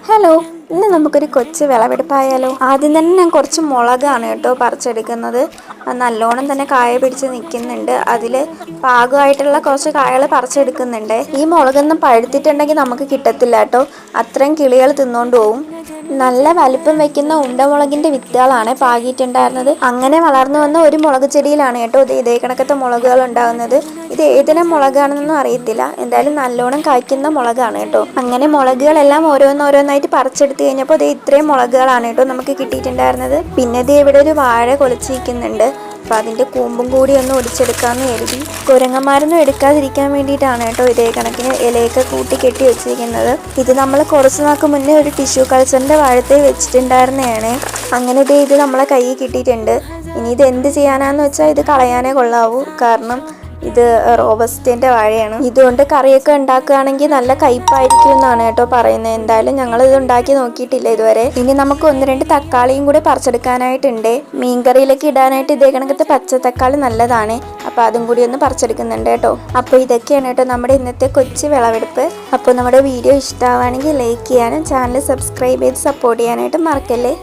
Hello, ഇന്ന് നമുക്കൊരു കൊച്ചു വിളവെടുപ്പായാലോ. ആദ്യം തന്നെ ഞാൻ കുറച്ച് മുളകാണ് കേട്ടോ പറിച്ചെടുക്കുന്നത്. നല്ലോണം തന്നെ കായ പിടിച്ച് നിൽക്കുന്നുണ്ട്. അതിൽ പാകമായിട്ടുള്ള കുറച്ച് കായകൾ പറിച്ചെടുക്കുന്നുണ്ട്. ഈ മുളകൊന്നും പഴുത്തിട്ടുണ്ടെങ്കിൽ നമുക്ക് കിട്ടത്തില്ല കേട്ടോ, അത്രയും കിളികൾ തിന്നുകൊണ്ട് പോവും. നല്ല വലിപ്പം വെക്കുന്ന ഉണ്ടമുളകിന്റെ വിത്തുകളാണ് പാകിയിട്ടുണ്ടായിരുന്നത്. അങ്ങനെ വളർന്നു വന്ന ഒരു മുളക് ചെടിയിലാണ് കേട്ടോ ഇതേ കണക്കത്തെ മുളകുകൾ ഉണ്ടാകുന്നത്. ഇത് ഏതിനം മുളകാണെന്നൊന്നും അറിയത്തില്ല, എന്തായാലും നല്ലോണം കായ്ക്കുന്ന മുളകാണ് കേട്ടോ. അങ്ങനെ മുളകുകളെല്ലാം ഓരോന്നോരോന്നായിട്ട് പറിച്ചെടുത്ത് കഴിഞ്ഞപ്പോൾ ഇത് ഇത്രയും മുളകുകളാണ് കേട്ടോ നമുക്ക് കിട്ടിയിട്ടുണ്ടായിരുന്നത്. പിന്നെ ഇത് ഇവിടെ ഒരു വാഴ കൊലച്ചിരിക്കുന്നുണ്ട്. അപ്പോൾ അതിൻ്റെ കൂമ്പും കൂടി ഒന്ന് ഒടിച്ചെടുക്കാമെന്ന് കരുതി. കുരങ്ങന്മാരൊന്നും എടുക്കാതിരിക്കാൻ വേണ്ടിയിട്ടാണ് കേട്ടോ ഇതേ കണക്കിന് ഇലയൊക്കെ കൂട്ടി കെട്ടി വെച്ചിരിക്കുന്നത്. ഇത് നമ്മൾ കുറച്ച് നാൾക്ക് മുന്നേ ഒരു ടിഷ്യൂ കൾച്ചറിൻ്റെ വാഴത്തൈ വെച്ചിട്ടുണ്ടായിരുന്നതാണ്. അങ്ങനെ ഇത് നമ്മളെ കയ്യിൽ കിട്ടിയിട്ടുണ്ട്. ഇനി ഇത് എന്ത് ചെയ്യാനാന്ന് വെച്ചാൽ ഇത് കളയാനേ കൊള്ളാവൂ, കാരണം ഇത് റോബസ്റ്റേൻ്റെ വാഴയാണ്. ഇതുകൊണ്ട് കറിയൊക്കെ ഉണ്ടാക്കുകയാണെങ്കിൽ നല്ല കയ്പ്പായിരിക്കും എന്നാണ് കേട്ടോ പറയുന്നത്. എന്തായാലും ഞങ്ങളിത് ഉണ്ടാക്കി നോക്കിയിട്ടില്ല ഇതുവരെ. ഇനി നമുക്ക് 1-2 തക്കാളിയും കൂടെ പറിച്ചെടുക്കാനായിട്ടുണ്ട്. മീൻകറിയിലൊക്കെ ഇടാനായിട്ട് ഇതേ കണക്കത്തെ പച്ച തക്കാളി നല്ലതാണ്. അപ്പോൾ അതും കൂടി ഒന്ന് പറിച്ചെടുക്കുന്നുണ്ട് കേട്ടോ. അപ്പോൾ ഇതൊക്കെയാണ് കേട്ടോ നമ്മുടെ ഇന്നത്തെ കൊച്ചു വിളവെടുപ്പ്. അപ്പോൾ നമ്മുടെ വീഡിയോ ഇഷ്ടമാവുകയാണെങ്കിൽ ലൈക്ക് ചെയ്യാനും ചാനൽ സബ്സ്ക്രൈബ് ചെയ്ത് സപ്പോർട്ട് ചെയ്യാനായിട്ട് മറക്കല്ലേ.